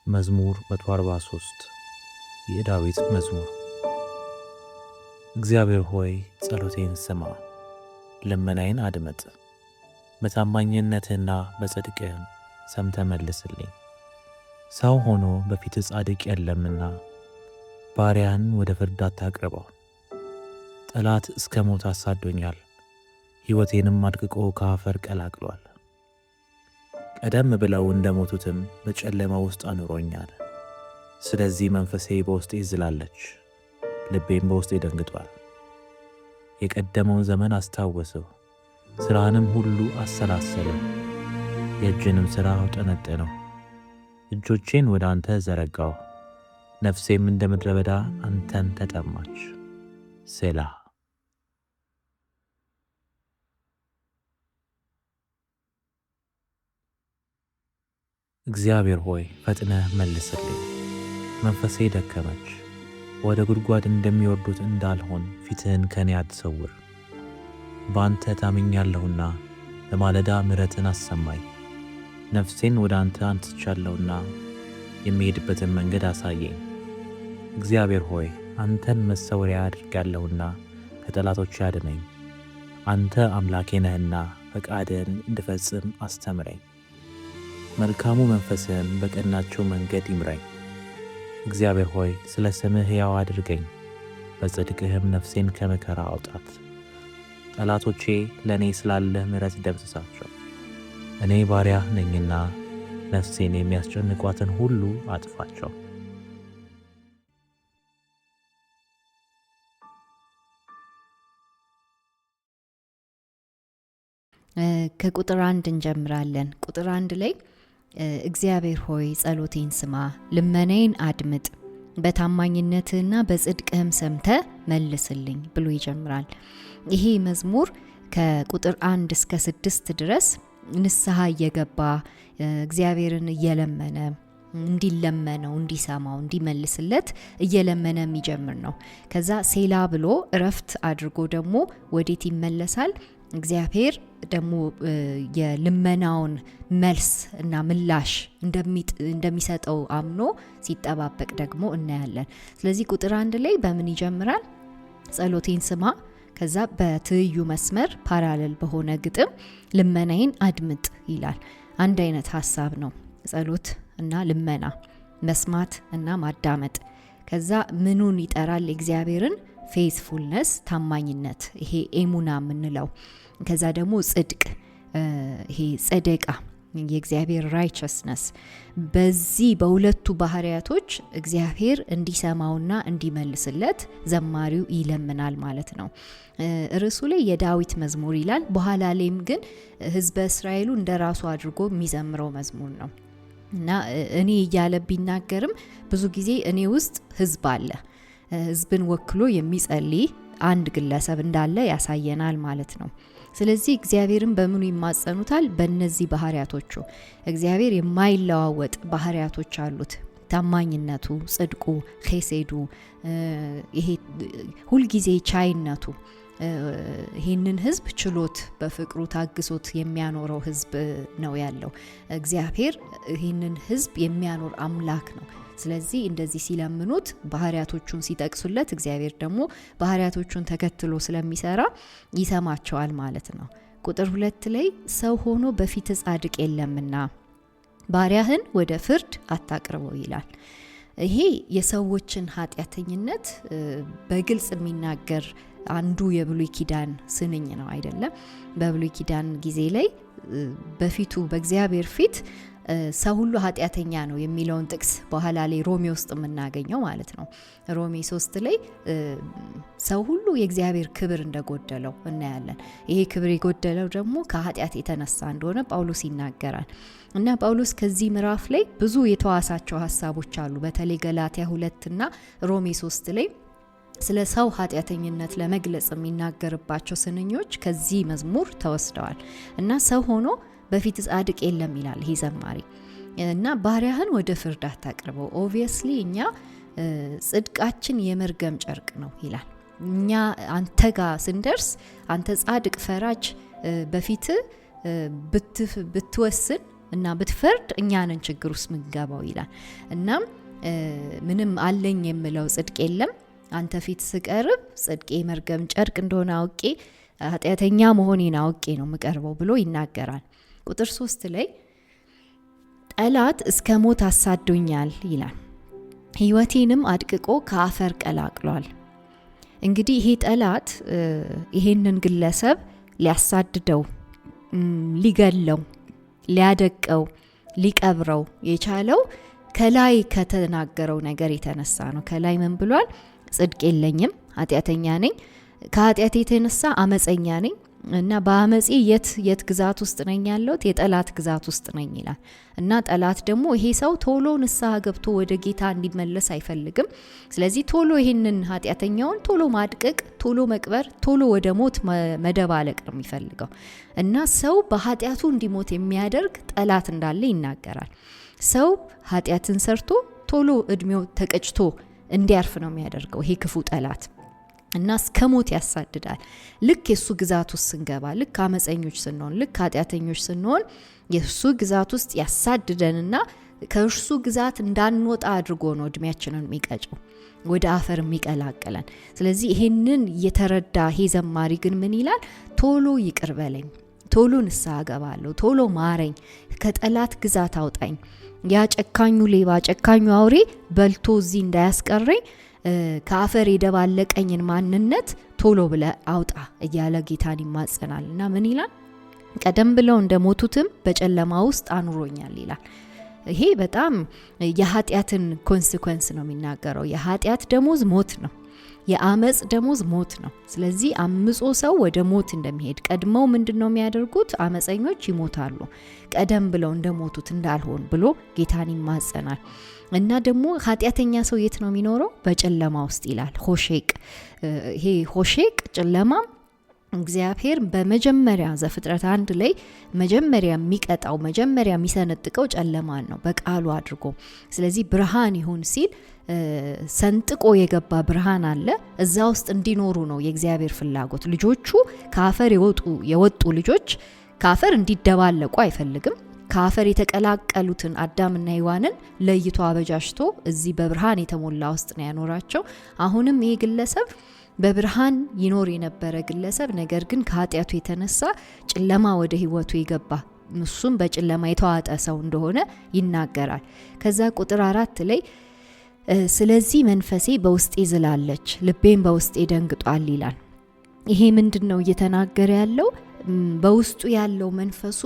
መዝሙር 143 የዳዊት መዝሙር። እግዚአብሔር ሆይ ጸሎቴን ስማ፣ ልመናዬን አድምጥ። በታማኝነትህና በጽድቅህም ሰምተህ መልስልኝ። ሰው ሆኖ በፊትህ ጻድቅ የለምና ባሪያህን ወደ ፍርድ አታቅርበው። ጠላት እስከ ሞት አሳዶኛል፣ ሕይወቴንም አድቅቆ ከአፈር ቀላቅሏል። ቀደም ብለው እንደሞቱትም በጨለማ ውስጥ አኑሮኛል። ስለዚህ መንፈሴ በውስጤ ይዝላለች፣ ልቤም በውስጤ ደንግጧል። የቀደመውን ዘመን አስታወስሁ፣ ሥራህንም ሁሉ አሰላሰልሁ። የእጅንም ሥራ አውጠነጠንሁ። እጆቼን ወደ አንተ ዘረጋሁ፣ ነፍሴም እንደ ምድረ በዳ አንተን ተጠማች። ሴላ። እግዚአብሔር ሆይ ፈጥነህ መልስልኝ። መንፈሴ ደከመች፣ ወደ ጉድጓድ እንደሚወርዱት እንዳልሆን ፊትህን ከኔ አትሰውር። በአንተ ታምኛለሁና በማለዳ ምሕረትን አሰማኝ። ነፍሴን ወደ አንተ አንስቻለሁና የሚሄድበትን መንገድ አሳየኝ። እግዚአብሔር ሆይ አንተን መሰወሪያ አድርጋለሁና ከጠላቶች አድነኝ። አንተ አምላኬ ነህና ፈቃድህን እንድፈጽም አስተምረኝ። መልካሙ መንፈስህም በቀናቸው መንገድ ይምራኝ። እግዚአብሔር ሆይ ስለ ስምህ ሕያው አድርገኝ፣ በጽድቅህም ነፍሴን ከመከራ አውጣት። ጠላቶቼ ለእኔ ስላለህ ምሕረት ደምስሳቸው። እኔ ባሪያህ ነኝና ነፍሴን የሚያስጨንቋትን ሁሉ አጥፋቸው። ከቁጥር 1 እንጀምራለን። ቁጥር 1 ላይ እግዚአብሔር ሆይ ጸሎቴን ስማ፣ ልመናዬን አድምጥ፣ በታማኝነትህና በጽድቅህም ሰምተ መልስልኝ ብሎ ይጀምራል። ይሄ መዝሙር ከቁጥር 1 እስከ 6 ድረስ ንስሐ እየገባ እግዚአብሔርን እየለመነ እንዲለመነው፣ እንዲሰማው፣ እንዲመልስለት እየለመነ የሚጀምር ነው። ከዛ ሴላ ብሎ እረፍት አድርጎ ደግሞ ወዴት ይመለሳል? እግዚአብሔር ደግሞ የልመናውን መልስ እና ምላሽ እንደሚሰጠው አምኖ ሲጠባበቅ ደግሞ እናያለን። ስለዚህ ቁጥር 1 ላይ በምን ይጀምራል? ጸሎቴን ስማ። ከዛ በትይዩ መስመር ፓራሌል በሆነ ግጥም ልመናዬን አድምጥ ይላል። አንድ አይነት ሀሳብ ነው፣ ጸሎት እና ልመና፣ መስማት እና ማዳመጥ። ከዛ ምኑን ይጠራል? እግዚአብሔርን ፌዝፉልነስ፣ ታማኝነት፣ ይሄ ኤሙና የምንለው። ከዛ ደግሞ ጽድቅ፣ ይሄ ጸደቃ፣ የእግዚአብሔር ራይቸስነስ። በዚህ በሁለቱ ባህሪያቶች እግዚአብሔር እንዲሰማውና እንዲመልስለት ዘማሪው ይለምናል ማለት ነው። ርዕሱ ላይ የዳዊት መዝሙር ይላል። በኋላ ላይም ግን ሕዝበ እስራኤሉ እንደራሱ አድርጎ የሚዘምረው መዝሙር ነው እና እኔ እያለ ቢናገርም ብዙ ጊዜ እኔ ውስጥ ሕዝብ አለ። ሕዝብን ወክሎ የሚጸልይ አንድ ግለሰብ እንዳለ ያሳየናል ማለት ነው። ስለዚህ እግዚአብሔርን በምኑ ይማጸኑታል? በእነዚህ ባህሪያቶቹ። እግዚአብሔር የማይለዋወጥ ባህሪያቶች አሉት። ታማኝነቱ፣ ጽድቁ፣ ኼሴዱ፣ ይሄ ሁልጊዜ ቻይነቱ፣ ይህንን ህዝብ ችሎት በፍቅሩ ታግሶት የሚያኖረው ህዝብ ነው ያለው። እግዚአብሔር ይህንን ህዝብ የሚያኖር አምላክ ነው። ስለዚህ እንደዚህ ሲለምኑት ባህሪያቶቹን ሲጠቅሱለት እግዚአብሔር ደግሞ ባህሪያቶቹን ተከትሎ ስለሚሰራ ይሰማቸዋል ማለት ነው። ቁጥር 2 ላይ ሰው ሆኖ በፊት ጻድቅ የለምና ባሪያህን ወደ ፍርድ አታቅርበው ይላል። ይሄ የሰዎችን ኃጢአተኝነት በግልጽ የሚናገር አንዱ የብሉይ ኪዳን ስንኝ ነው አይደለም? በብሉይ ኪዳን ጊዜ ላይ በፊቱ በእግዚአብሔር ፊት ሰው ሁሉ ኃጢአተኛ ነው የሚለውን ጥቅስ በኋላ ላይ ሮሜ ውስጥ የምናገኘው ማለት ነው። ሮሜ 3 ላይ ሰው ሁሉ የእግዚአብሔር ክብር እንደጎደለው እናያለን። ይሄ ክብር የጎደለው ደግሞ ከኃጢአት የተነሳ እንደሆነ ጳውሎስ ይናገራል። እና ጳውሎስ ከዚህ ምዕራፍ ላይ ብዙ የተዋሳቸው ሀሳቦች አሉ። በተለይ ገላትያ 2 እና ሮሜ 3 ላይ ስለ ሰው ኃጢአተኝነት ለመግለጽ የሚናገርባቸው ስንኞች ከዚህ መዝሙር ተወስደዋል። እና ሰው ሆኖ በፊት ጻድቅ የለም ይላል ይሄ ዘማሪ። እና ባሪያህን ወደ ፍርድ አታቅርበው። ኦብቪየስሊ እኛ ጽድቃችን የመርገም ጨርቅ ነው ይላል። እኛ አንተ ጋር ስንደርስ አንተ ጻድቅ ፈራጅ በፊት ብትወስን እና ብትፈርድ እኛ ነን ችግር ውስጥ ምንገባው ይላል። እና ምንም አለኝ የምለው ጽድቅ የለም፣ አንተ ፊት ስቀርብ ጽድቄ መርገም ጨርቅ እንደሆነ አውቄ ኃጢአተኛ መሆኔን አውቄ ነው ምቀርበው ብሎ ይናገራል። ቁጥር 3 ላይ ጠላት እስከ ሞት አሳዶኛል ይላል፣ ሕይወቴንም አድቅቆ ከአፈር ቀላቅሏል። እንግዲህ ይሄ ጠላት ይሄንን ግለሰብ ሊያሳድደው፣ ሊገለው፣ ሊያደቀው፣ ሊቀብረው የቻለው ከላይ ከተናገረው ነገር የተነሳ ነው። ከላይ ምን ብሏል? ጽድቅ የለኝም፣ ኃጢአተኛ ነኝ፣ ከኃጢአቴ የተነሳ አመፀኛ ነኝ እና በአመፄ የት ግዛት ውስጥ ነኝ ያለሁት? የጠላት ግዛት ውስጥ ነኝ ይላል። እና ጠላት ደግሞ ይሄ ሰው ቶሎ ንስሐ ገብቶ ወደ ጌታ እንዲመለስ አይፈልግም። ስለዚህ ቶሎ ይሄንን ኃጢአተኛውን ቶሎ ማድቀቅ፣ ቶሎ መቅበር፣ ቶሎ ወደ ሞት መደባለቅ ነው የሚፈልገው። እና ሰው በኃጢአቱ እንዲሞት የሚያደርግ ጠላት እንዳለ ይናገራል። ሰው ኃጢአትን ሰርቶ ቶሎ እድሜው ተቀጭቶ እንዲያርፍ ነው የሚያደርገው ይሄ ክፉ ጠላት። እና እስከ ሞት ያሳድዳል። ልክ የሱ ግዛት ውስጥ ስንገባ፣ ልክ አመፀኞች ስንሆን፣ ልክ ኃጢአተኞች ስንሆን የሱ ግዛት ውስጥ ያሳድደንና ከእርሱ ግዛት እንዳንወጣ አድርጎ ነው እድሜያችንን የሚቀጨው፣ ወደ አፈር የሚቀላቅለን። ስለዚህ ይሄንን የተረዳ ይሄ ዘማሪ ግን ምን ይላል? ቶሎ ይቅር በለኝ፣ ቶሎ ንስሐ ገባለሁ፣ ቶሎ ማረኝ፣ ከጠላት ግዛት አውጣኝ፣ ያ ጨካኙ ሌባ ጨካኙ አውሬ በልቶ እዚህ እንዳያስቀረኝ ከአፈር የደባለቀኝን ማንነት ቶሎ ብለ አውጣ እያለ ጌታን ይማጸናል። እና ምን ይላል? ቀደም ብለው እንደሞቱትም በጨለማ ውስጥ አኑሮኛል ይላል። ይሄ በጣም የኃጢአትን ኮንሲኩዌንስ ነው የሚናገረው። የኃጢአት ደሞዝ ሞት ነው፣ የአመጽ ደሞዝ ሞት ነው። ስለዚህ አምጾ ሰው ወደ ሞት እንደሚሄድ ቀድመው ምንድነው የሚያደርጉት? አመፀኞች ይሞታሉ፣ ቀደም ብለው እንደሞቱት እንዳልሆን ብሎ ጌታን ይማጸናል። እና ደግሞ ኃጢአተኛ ሰው የት ነው የሚኖረው? በጨለማ ውስጥ ይላል። ሆሼቅ፣ ይሄ ሆሼቅ ጨለማ እግዚአብሔር በመጀመሪያ ዘፍጥረት 1 ላይ መጀመሪያ የሚቀጣው መጀመሪያ የሚሰነጥቀው ጨለማን ነው በቃሉ አድርጎ። ስለዚህ ብርሃን ይሁን ሲል ሰንጥቆ የገባ ብርሃን አለ። እዛ ውስጥ እንዲኖሩ ነው የእግዚአብሔር ፍላጎት። ልጆቹ ከአፈር የወጡ ልጆች ከአፈር እንዲደባለቁ አይፈልግም። ከአፈር የተቀላቀሉትን አዳምና ሔዋንን ለይቶ አበጃጅቶ እዚህ በብርሃን የተሞላ ውስጥ ነው ያኖራቸው። አሁንም ይሄ ግለሰብ በብርሃን ይኖር የነበረ ግለሰብ፣ ነገር ግን ከኃጢአቱ የተነሳ ጨለማ ወደ ህይወቱ የገባ እሱም በጨለማ የተዋጠ ሰው እንደሆነ ይናገራል። ከዛ ቁጥር 4 ላይ ስለዚህ መንፈሴ በውስጤ ዝላለች፣ ልቤም በውስጤ ደንግጧል ይላል። ይሄ ምንድነው እየተናገረ ያለው? በውስጡ ያለው መንፈሱ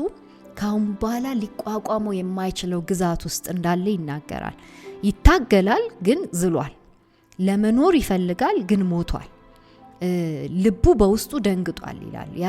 ካሁን በኋላ ሊቋቋመው የማይችለው ግዛት ውስጥ እንዳለ ይናገራል። ይታገላል ግን ዝሏል። ለመኖር ይፈልጋል ግን ሞቷል። ልቡ በውስጡ ደንግጧል ይላል። ያ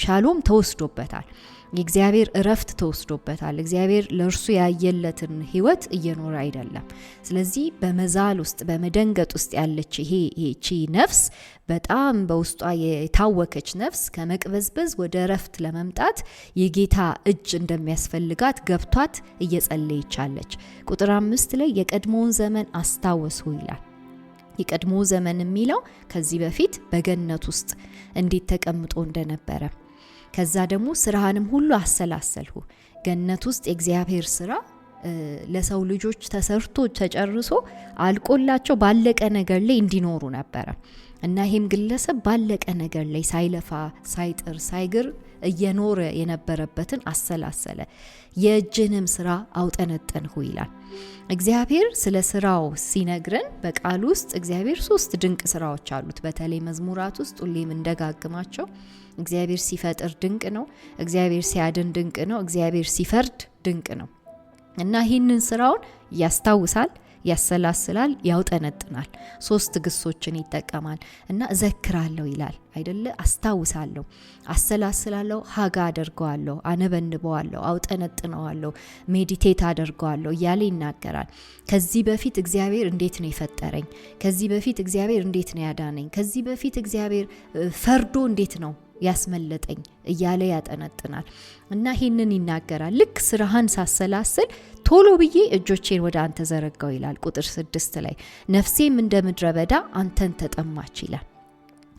ሻሎም ተወስዶበታል። የእግዚአብሔር እረፍት ተወስዶበታል። እግዚአብሔር ለእርሱ ያየለትን ህይወት እየኖረ አይደለም። ስለዚህ በመዛል ውስጥ በመደንገጥ ውስጥ ያለች ይሄቺ ነፍስ በጣም በውስጧ የታወከች ነፍስ ከመቅበዝበዝ ወደ እረፍት ለመምጣት የጌታ እጅ እንደሚያስፈልጋት ገብቷት እየጸለየች አለች። ቁጥር 5 ላይ የቀድሞውን ዘመን አስታወስሁ ይላል። የቀድሞ ዘመን የሚለው ከዚህ በፊት በገነት ውስጥ እንዴት ተቀምጦ እንደነበረ፣ ከዛ ደግሞ ስራህንም ሁሉ አሰላሰልሁ። ገነት ውስጥ የእግዚአብሔር ስራ ለሰው ልጆች ተሰርቶ ተጨርሶ አልቆላቸው ባለቀ ነገር ላይ እንዲኖሩ ነበረ እና ይሄም ግለሰብ ባለቀ ነገር ላይ ሳይለፋ ሳይጥር ሳይግር እየኖረ የነበረበትን አሰላሰለ። የእጅንም ስራ አውጠነጠንሁ ይላል። እግዚአብሔር ስለ ስራው ሲነግረን በቃል ውስጥ እግዚአብሔር 3 ድንቅ ስራዎች አሉት። በተለይ መዝሙራት ውስጥ ሁሌም እንደጋግማቸው እግዚአብሔር ሲፈጥር ድንቅ ነው፣ እግዚአብሔር ሲያድን ድንቅ ነው፣ እግዚአብሔር ሲፈርድ ድንቅ ነው እና ይህንን ስራውን ያስታውሳል፣ ያሰላስላል፣ ያውጠነጥናል። 3 ግሶችን ይጠቀማል እና እዘክራለሁ ይላል አይደለ? አስታውሳለሁ፣ አሰላስላለሁ፣ ሀጋ አደርገዋለሁ፣ አነበንበዋለሁ፣ አውጠነጥነዋለሁ፣ ሜዲቴት አደርገዋለሁ እያለ ይናገራል። ከዚህ በፊት እግዚአብሔር እንዴት ነው የፈጠረኝ? ከዚህ በፊት እግዚአብሔር እንዴት ነው ያዳነኝ? ከዚህ በፊት እግዚአብሔር ፈርዶ እንዴት ነው ያስመለጠኝ እያለ ያጠነጥናል እና ይህንን ይናገራል። ልክ ስራህን ሳሰላስል ቶሎ ብዬ እጆቼን ወደ አንተ ዘረጋው ይላል። ቁጥር 6 ላይ ነፍሴም እንደ ምድረ በዳ አንተን ተጠማች ይላል።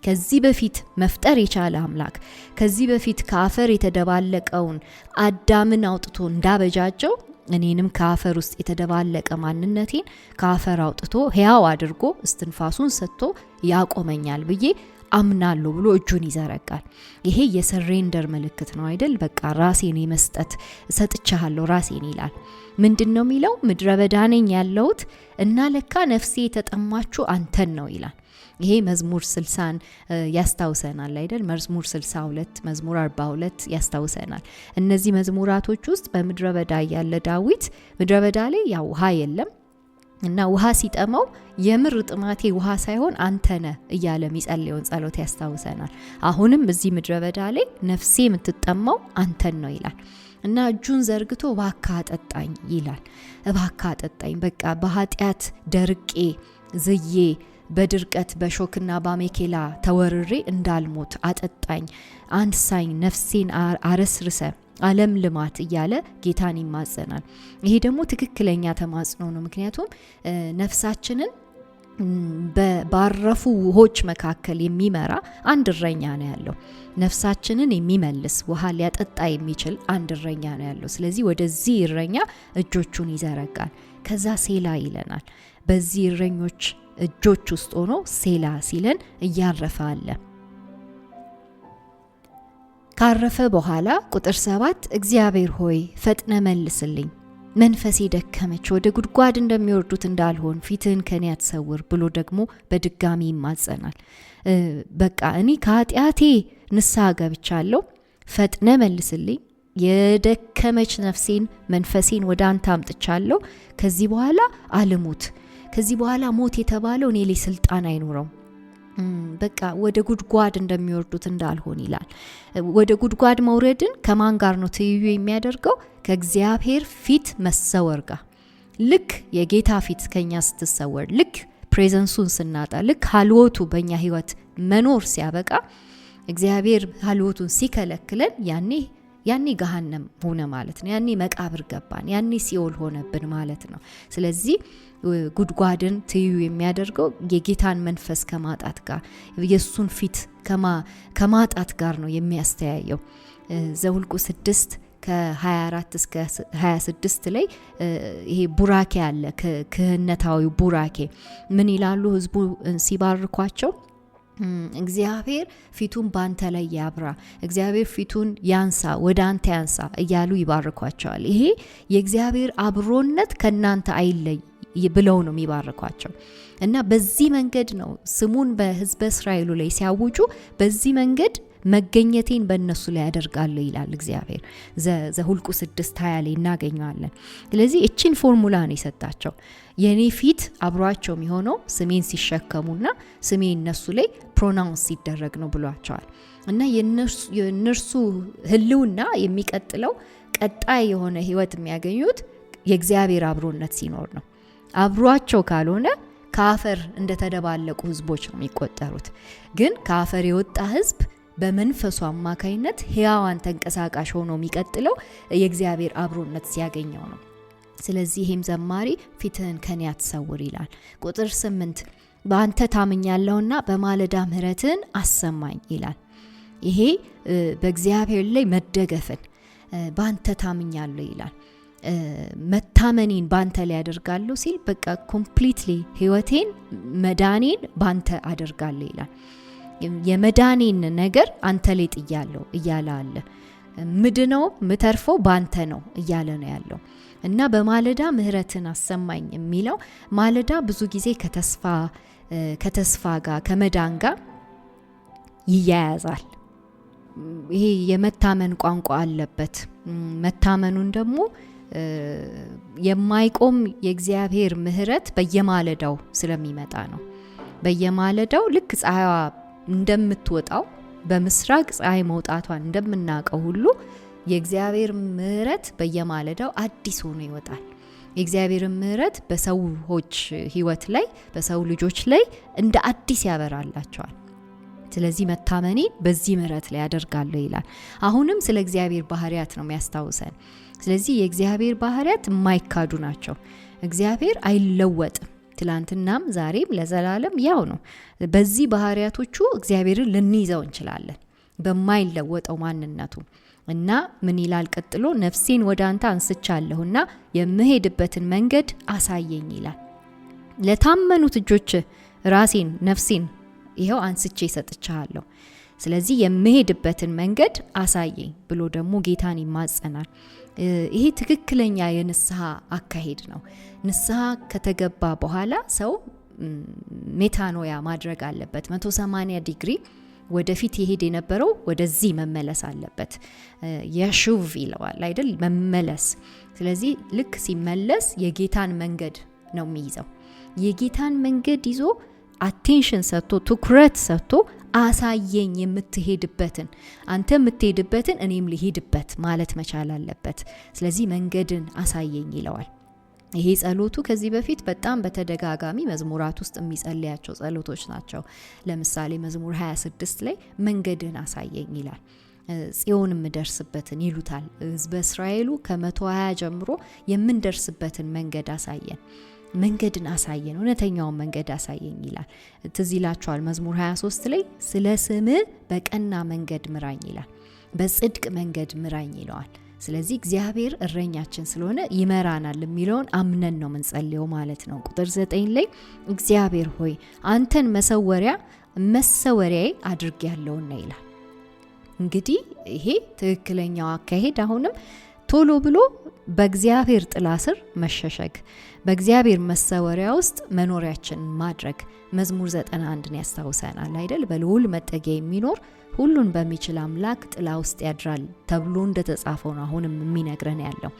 ከዚህ በፊት መፍጠር የቻለ አምላክ ከዚህ በፊት ከአፈር የተደባለቀውን አዳምን አውጥቶ እንዳበጃጀው እኔንም ከአፈር ውስጥ የተደባለቀ ማንነቴን ከአፈር አውጥቶ ሕያው አድርጎ እስትንፋሱን ሰጥቶ ያቆመኛል ብዬ አምናለሁ ብሎ እጁን ይዘረጋል። ይሄ የሰሬንደር ምልክት ነው አይደል? በቃ ራሴን የመስጠት ሰጥቻለሁ ራሴን ይላል። ምንድነው የሚለው? ምድረ በዳ ነኝ ያለሁት እና ለካ ነፍሴ የተጠማችሁ አንተን ነው ይላል። ይሄ መዝሙር 60ን ያስታውሰናል አይደል? መዝሙር 62 መዝሙር 42 ያስታውሰናል። እነዚህ መዝሙራቶች ውስጥ በምድረ በዳ ያለ ዳዊት ምድረ በዳ ላይ ያው ውሃ የለም እና ውሃ ሲጠማው የምር ጥማቴ ውሃ ሳይሆን አንተ ነህ እያለ የሚጸልየውን ጸሎት ያስታውሰናል። አሁንም እዚህ ምድረ በዳ ላይ ነፍሴ የምትጠማው አንተን ነው ይላል እና እጁን ዘርግቶ እባክህ አጠጣኝ ይላል። እባክህ አጠጣኝ፣ በቃ በኃጢአት ደርቄ ዝዬ በድርቀት በሾክና በአሜኬላ ተወርሬ እንዳልሞት አጠጣኝ፣ አንሳኝ፣ ነፍሴን አረስርሰ ዓለም ልማት እያለ ጌታን ይማጸናል። ይሄ ደግሞ ትክክለኛ ተማጽኖ ነው። ምክንያቱም ነፍሳችንን ባረፉ ውሆች መካከል የሚመራ አንድ እረኛ ነው ያለው። ነፍሳችንን የሚመልስ ውሃ ሊያጠጣ የሚችል አንድ እረኛ ነው ያለው። ስለዚህ ወደዚህ እረኛ እጆቹን ይዘረጋል። ከዛ ሴላ ይለናል። በዚህ እረኞች እጆች ውስጥ ሆኖ ሴላ ሲለን እያረፈ አለ። ካረፈ በኋላ ቁጥር 7 እግዚአብሔር ሆይ ፈጥነ መልስልኝ፣ መንፈሴ ደከመች፣ ወደ ጉድጓድ እንደሚወርዱት እንዳልሆን ፊትህን ከኔ አትሰውር ብሎ ደግሞ በድጋሚ ይማጸናል። በቃ እኔ ከኃጢአቴ ንስሐ ገብቻለሁ፣ ፈጥነ መልስልኝ፣ የደከመች ነፍሴን መንፈሴን ወደ አንተ አምጥቻለሁ። ከዚህ በኋላ አልሙት፣ ከዚህ በኋላ ሞት የተባለው እኔ ላይ ስልጣን አይኖረው፣ በቃ ወደ ጉድጓድ እንደሚወርዱት እንዳልሆን ይላል። ወደ ጉድጓድ መውረድን ከማን ጋር ነው ትይዩ የሚያደርገው? ከእግዚአብሔር ፊት መሰወር ጋር። ልክ የጌታ ፊት ከኛ ስትሰወር፣ ልክ ፕሬዘንሱን ስናጣ፣ ልክ ሀልወቱ በእኛ ህይወት መኖር ሲያበቃ፣ እግዚአብሔር ሀልወቱን ሲከለክለን ያኔ ገሃነም ሆነ ማለት ነው። ያኔ መቃብር ገባን፣ ያኔ ሲኦል ሆነብን ማለት ነው። ስለዚህ ጉድጓድን ትይዩ የሚያደርገው የጌታን መንፈስ ከማጣት ጋር፣ የሱን ፊት ከማጣት ጋር ነው የሚያስተያየው። ዘኍልቍ 6 ከ24 እስከ 26 ላይ ይሄ ቡራኬ አለ፣ ክህነታዊ ቡራኬ። ምን ይላሉ ህዝቡ ሲባርኳቸው? እግዚአብሔር ፊቱን ባንተ ላይ ያብራ፣ እግዚአብሔር ፊቱን ያንሳ፣ ወደ አንተ ያንሳ እያሉ ይባርኳቸዋል። ይሄ የእግዚአብሔር አብሮነት ከናንተ አይለይ ብለው ነው የሚባርኳቸው። እና በዚህ መንገድ ነው ስሙን በህዝበ እስራኤሉ ላይ ሲያውጁ፣ በዚህ መንገድ መገኘቴን በእነሱ ላይ ያደርጋለሁ ይላል እግዚአብሔር። ዘኍልቍ 6:20 ላይ እናገኘዋለን። ስለዚህ እቺን ፎርሙላ ነው የሰጣቸው። የኔ ፊት አብሯቸው የሚሆነው ስሜን ሲሸከሙና ስሜ እነሱ ላይ ፕሮናውንስ ሲደረግ ነው ብሏቸዋል። እና የእነርሱ ህልውና የሚቀጥለው ቀጣይ የሆነ ህይወት የሚያገኙት የእግዚአብሔር አብሮነት ሲኖር ነው። አብሯቸው ካልሆነ ከአፈር እንደተደባለቁ ህዝቦች ነው የሚቆጠሩት። ግን ከአፈር የወጣ ህዝብ በመንፈሱ አማካይነት ሕያዋን ተንቀሳቃሽ ሆኖ የሚቀጥለው የእግዚአብሔር አብሮነት ሲያገኘው ነው። ስለዚህ ይህም ዘማሪ ፊትህን ከኔ አትሰውር ይላል። ቁጥር 8 በአንተ ታምኛለሁና በማለዳ ምህረትህን አሰማኝ ይላል። ይሄ በእግዚአብሔር ላይ መደገፍን፣ በአንተ ታምኛለሁ ይላል። መታመኔን ባንተ ላይ አደርጋለሁ ሲል በቃ ኮምፕሊትሊ ህይወቴን መዳኔን ባንተ አደርጋለሁ ይላል። የመዳኔን ነገር አንተ ላይ ጥያለሁ እያለ አለ። ምድነው ምተርፈው ባንተ ነው እያለ ነው ያለው። እና በማለዳ ምህረትን አሰማኝ የሚለው ማለዳ ብዙ ጊዜ ከተስፋ ጋር ከመዳን ጋር ይያያዛል። ይሄ የመታመን ቋንቋ አለበት። መታመኑን ደግሞ የማይቆም የእግዚአብሔር ምህረት በየማለዳው ስለሚመጣ ነው። በየማለዳው ልክ ፀሐይዋ እንደምትወጣው በምስራቅ ፀሐይ መውጣቷን እንደምናውቀው ሁሉ የእግዚአብሔር ምህረት በየማለዳው አዲስ ሆኖ ይወጣል። የእግዚአብሔር ምህረት በሰዎች ህይወት ላይ በሰው ልጆች ላይ እንደ አዲስ ያበራላቸዋል። ስለዚህ መታመኔ በዚህ ምህረት ላይ ያደርጋለሁ ይላል። አሁንም ስለ እግዚአብሔር ባህሪያት ነው የሚያስታውሰን። ስለዚህ የእግዚአብሔር ባህሪያት የማይካዱ ናቸው። እግዚአብሔር አይለወጥም። ትላንትናም ዛሬም ለዘላለም ያው ነው። በዚህ ባህሪያቶቹ እግዚአብሔርን ልንይዘው እንችላለን በማይለወጠው ማንነቱ። እና ምን ይላል ቀጥሎ? ነፍሴን ወደ አንተ አንስቻለሁና የምሄድበትን መንገድ አሳየኝ ይላል። ለታመኑት እጆች ራሴን ነፍሴን ይሄው አንስቼ ሰጥቻለሁ፣ ስለዚህ የምሄድበትን መንገድ አሳየኝ ብሎ ደግሞ ጌታን ይማጸናል። ይሄ ትክክለኛ የንስሐ አካሄድ ነው። ንስሐ ከተገባ በኋላ ሰው ሜታኖያ ማድረግ አለበት። 180 ዲግሪ ወደፊት ይሄድ የነበረው ወደዚህ መመለስ አለበት። የሹቭ ይለዋል አይደል? መመለስ። ስለዚህ ልክ ሲመለስ የጌታን መንገድ ነው የሚይዘው። የጌታን መንገድ ይዞ አቴንሽን ሰጥቶ ትኩረት ሰጥቶ አሳየኝ የምትሄድበትን፣ አንተ የምትሄድበትን እኔም ልሄድበት ማለት መቻል አለበት። ስለዚህ መንገድን አሳየኝ ይለዋል። ይሄ ጸሎቱ ከዚህ በፊት በጣም በተደጋጋሚ መዝሙራት ውስጥ የሚጸልያቸው ጸሎቶች ናቸው። ለምሳሌ መዝሙር 26 ላይ መንገድን አሳየኝ ይላል። ጽዮን የምደርስበትን ይሉታል ሕዝበ እስራኤሉ። ከ120 ጀምሮ የምንደርስበትን መንገድ አሳየን፣ መንገድን አሳየን፣ እውነተኛውን መንገድ አሳየኝ ይላል። ትዝ ይላችኋል መዝሙር 23 ላይ ስለ ስምህ በቀና መንገድ ምራኝ ይላል። በጽድቅ መንገድ ምራኝ ይለዋል። ስለዚህ እግዚአብሔር እረኛችን ስለሆነ ይመራናል የሚለውን አምነን ነው የምንጸልየው ማለት ነው። ቁጥር 9 ላይ እግዚአብሔር ሆይ አንተን መሰወሪያዬ አድርጌያለሁና ይላል። እንግዲህ ይሄ ትክክለኛው አካሄድ አሁንም ቶሎ ብሎ በእግዚአብሔር ጥላ ስር መሸሸግ፣ በእግዚአብሔር መሰወሪያ ውስጥ መኖሪያችንን ማድረግ። መዝሙር 91ን ያስታውሰናል አይደል? በልዑል መጠጊያ የሚኖር ሁሉን በሚችል አምላክ ጥላ ውስጥ ያድራል ተብሎ እንደተጻፈው ነው አሁንም የሚነግረን ያለው።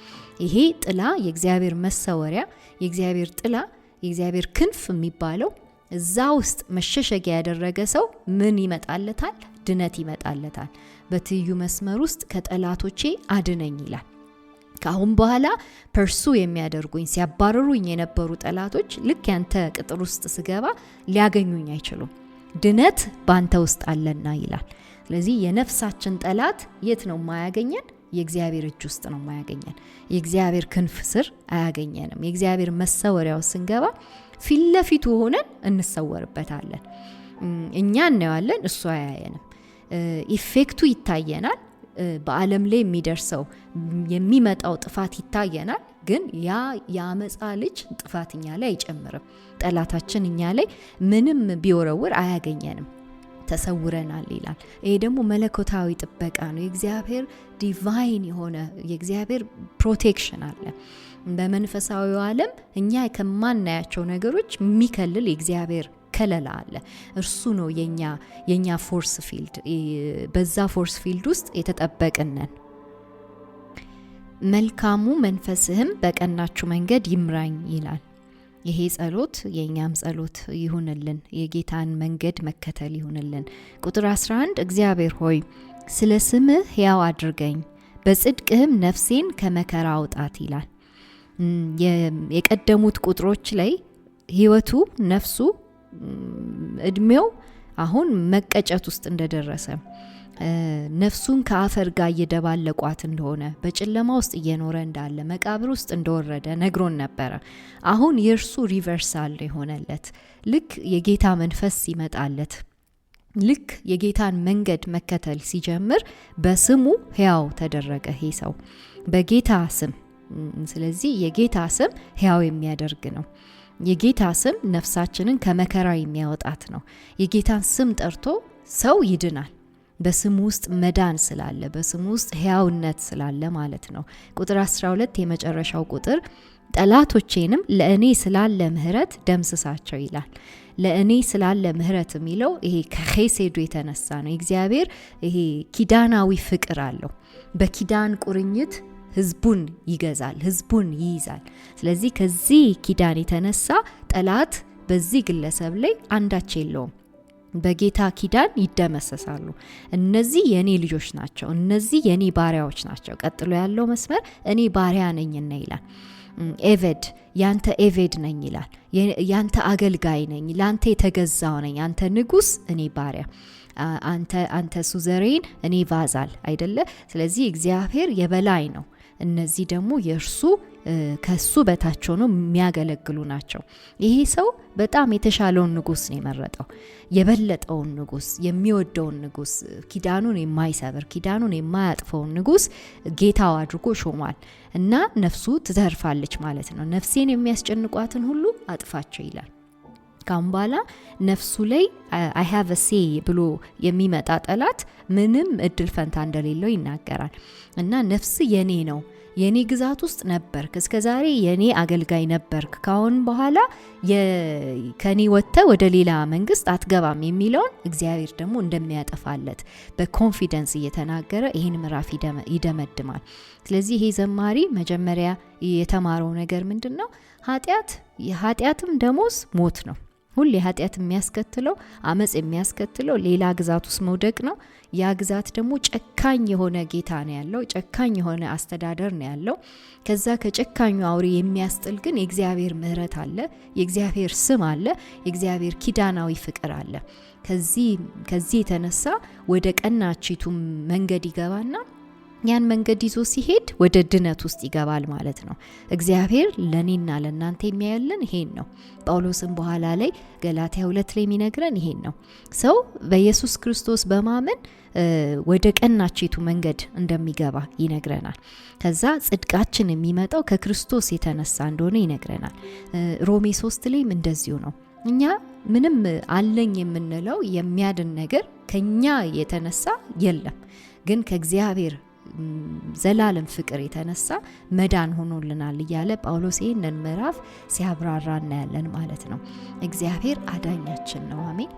ይሄ ጥላ የእግዚአብሔር መሰወሪያ፣ የእግዚአብሔር ጥላ፣ የእግዚአብሔር ክንፍ የሚባለው እዛ ውስጥ መሸሸጊያ ያደረገ ሰው ምን ይመጣለታል? ድነት ይመጣለታል። በትይዩ መስመር ውስጥ ከጠላቶቼ አድነኝ ይላል። ከአሁን በኋላ ፐርሱ የሚያደርጉኝ ሲያባረሩኝ የነበሩ ጠላቶች ልክ ያንተ ቅጥር ውስጥ ስገባ ሊያገኙኝ አይችሉም፣ ድነት ባንተ ውስጥ አለና ይላል። ስለዚህ የነፍሳችን ጠላት የት ነው ማያገኘን? የእግዚአብሔር እጅ ውስጥ ነው ማያገኘን። የእግዚአብሔር ክንፍ ስር አያገኘንም። የእግዚአብሔር መሰወሪያው ስንገባ ፊት ለፊቱ ሆነን እንሰወርበታለን። እኛ እናየዋለን፣ እሱ አያየንም። ኢፌክቱ ይታየናል። በዓለም ላይ የሚደርሰው የሚመጣው ጥፋት ይታየናል። ግን ያ የአመፃ ልጅ ጥፋት እኛ ላይ አይጨምርም። ጠላታችን እኛ ላይ ምንም ቢወረውር አያገኘንም፣ ተሰውረናል ይላል። ይሄ ደግሞ መለኮታዊ ጥበቃ ነው። የእግዚአብሔር ዲቫይን የሆነ የእግዚአብሔር ፕሮቴክሽን አለ። በመንፈሳዊው ዓለም እኛ ከማናያቸው ነገሮች የሚከልል የእግዚአብሔር ከለላ አለ። እርሱ ነው የኛ ፎርስ ፊልድ። በዛ ፎርስ ፊልድ ውስጥ የተጠበቅነን። መልካሙ መንፈስህም በቀናችሁ መንገድ ይምራኝ ይላል። ይሄ ጸሎት የኛም ጸሎት ይሁንልን። የጌታን መንገድ መከተል ይሁንልን። ቁጥር 11 እግዚአብሔር ሆይ ስለ ስምህ ሕያው አድርገኝ፣ በጽድቅህም ነፍሴን ከመከራ አውጣት ይላል። የቀደሙት ቁጥሮች ላይ ህይወቱ፣ ነፍሱ፣ እድሜው አሁን መቀጨት ውስጥ እንደደረሰ፣ ነፍሱን ከአፈር ጋር እየደባለቋት እንደሆነ፣ በጨለማ ውስጥ እየኖረ እንዳለ፣ መቃብር ውስጥ እንደወረደ ነግሮን ነበረ። አሁን የእርሱ ሪቨርሳል የሆነለት ልክ የጌታ መንፈስ ሲመጣለት፣ ልክ የጌታን መንገድ መከተል ሲጀምር በስሙ ሕያው ተደረገ ይሄ ሰው በጌታ ስም። ስለዚህ የጌታ ስም ሕያው የሚያደርግ ነው። የጌታ ስም ነፍሳችንን ከመከራ የሚያወጣት ነው። የጌታን ስም ጠርቶ ሰው ይድናል። በስሙ ውስጥ መዳን ስላለ፣ በስሙ ውስጥ ሕያውነት ስላለ ማለት ነው። ቁጥር 12 የመጨረሻው ቁጥር ጠላቶቼንም ለእኔ ስላለ ምህረት ደምስሳቸው ይላል። ለእኔ ስላለ ምህረት የሚለው ይሄ ከኸሴዱ የተነሳ ነው። እግዚአብሔር ይሄ ኪዳናዊ ፍቅር አለው። በኪዳን ቁርኝት ህዝቡን ይገዛል፣ ህዝቡን ይይዛል። ስለዚህ ከዚህ ኪዳን የተነሳ ጠላት በዚህ ግለሰብ ላይ አንዳች የለውም። በጌታ ኪዳን ይደመሰሳሉ። እነዚህ የኔ ልጆች ናቸው፣ እነዚህ የኔ ባሪያዎች ናቸው። ቀጥሎ ያለው መስመር እኔ ባሪያ ነኝና ይላል። ኤቬድ ያንተ ኤቬድ ነኝ ይላል። ያንተ አገልጋይ ነኝ፣ ላንተ የተገዛው ነኝ። አንተ ንጉስ፣ እኔ ባሪያ። አንተ ሱዘሬን፣ እኔ ቫዛል አይደለ? ስለዚህ እግዚአብሔር የበላይ ነው። እነዚህ ደግሞ የእርሱ ከሱ በታች ሆነው የሚያገለግሉ ናቸው። ይሄ ሰው በጣም የተሻለውን ንጉስ ነው የመረጠው። የበለጠውን ንጉስ፣ የሚወደውን ንጉስ፣ ኪዳኑን የማይሰብር ኪዳኑን የማያጥፈውን ንጉስ ጌታው አድርጎ ሾሟል እና ነፍሱ ትተርፋለች ማለት ነው። ነፍሴን የሚያስጨንቋትን ሁሉ አጥፋቸው ይላል። ካም በኋላ ነፍሱ ላይ I have a say ብሎ የሚመጣ ጠላት ምንም እድል ፈንታ እንደሌለው ይናገራል። እና ነፍስ የኔ ነው፣ የኔ ግዛት ውስጥ ነበርክ፣ እስከዛሬ የኔ አገልጋይ ነበርክ፣ ካሁን በኋላ ከኔ ወጥተህ ወደ ሌላ መንግስት አትገባም የሚለውን እግዚአብሔር ደግሞ እንደሚያጠፋለት በኮንፊደንስ እየተናገረ ይህን ምዕራፍ ይደመድማል። ስለዚህ ይሄ ዘማሪ መጀመሪያ የተማረው ነገር ምንድነው? ኃጢአትም ደሞዝ ሞት ነው። ሁሌ ኃጢአት የሚያስከትለው አመጽ የሚያስከትለው ሌላ ግዛት ውስጥ መውደቅ ነው። ያ ግዛት ደግሞ ጨካኝ የሆነ ጌታ ነው ያለው፣ ጨካኝ የሆነ አስተዳደር ነው ያለው። ከዛ ከጨካኙ አውሬ የሚያስጥል ግን የእግዚአብሔር ምሕረት አለ፣ የእግዚአብሔር ስም አለ፣ የእግዚአብሔር ኪዳናዊ ፍቅር አለ። ከዚህ የተነሳ ወደ ቀናቺቱ መንገድ ይገባና ያን መንገድ ይዞ ሲሄድ ወደ ድነት ውስጥ ይገባል ማለት ነው። እግዚአብሔር ለኔና ለናንተ የሚያየልን ይሄን ነው። ጳውሎስም በኋላ ላይ ገላትያ 2 ላይ የሚነግረን ይሄን ነው። ሰው በኢየሱስ ክርስቶስ በማመን ወደ ቀናቺቱ መንገድ እንደሚገባ ይነግረናል። ከዛ ጽድቃችን የሚመጣው ከክርስቶስ የተነሳ እንደሆነ ይነግረናል። ሮሜ 3 ላይም እንደዚሁ ነው። እኛ ምንም አለኝ የምንለው የሚያድን ነገር ከኛ የተነሳ የለም፣ ግን ከእግዚአብሔር ዘላለም ፍቅር የተነሳ መዳን ሆኖልናል እያለ ጳውሎስ ይህንን ምዕራፍ ሲያብራራ እናያለን ማለት ነው። እግዚአብሔር አዳኛችን ነው። አሜን።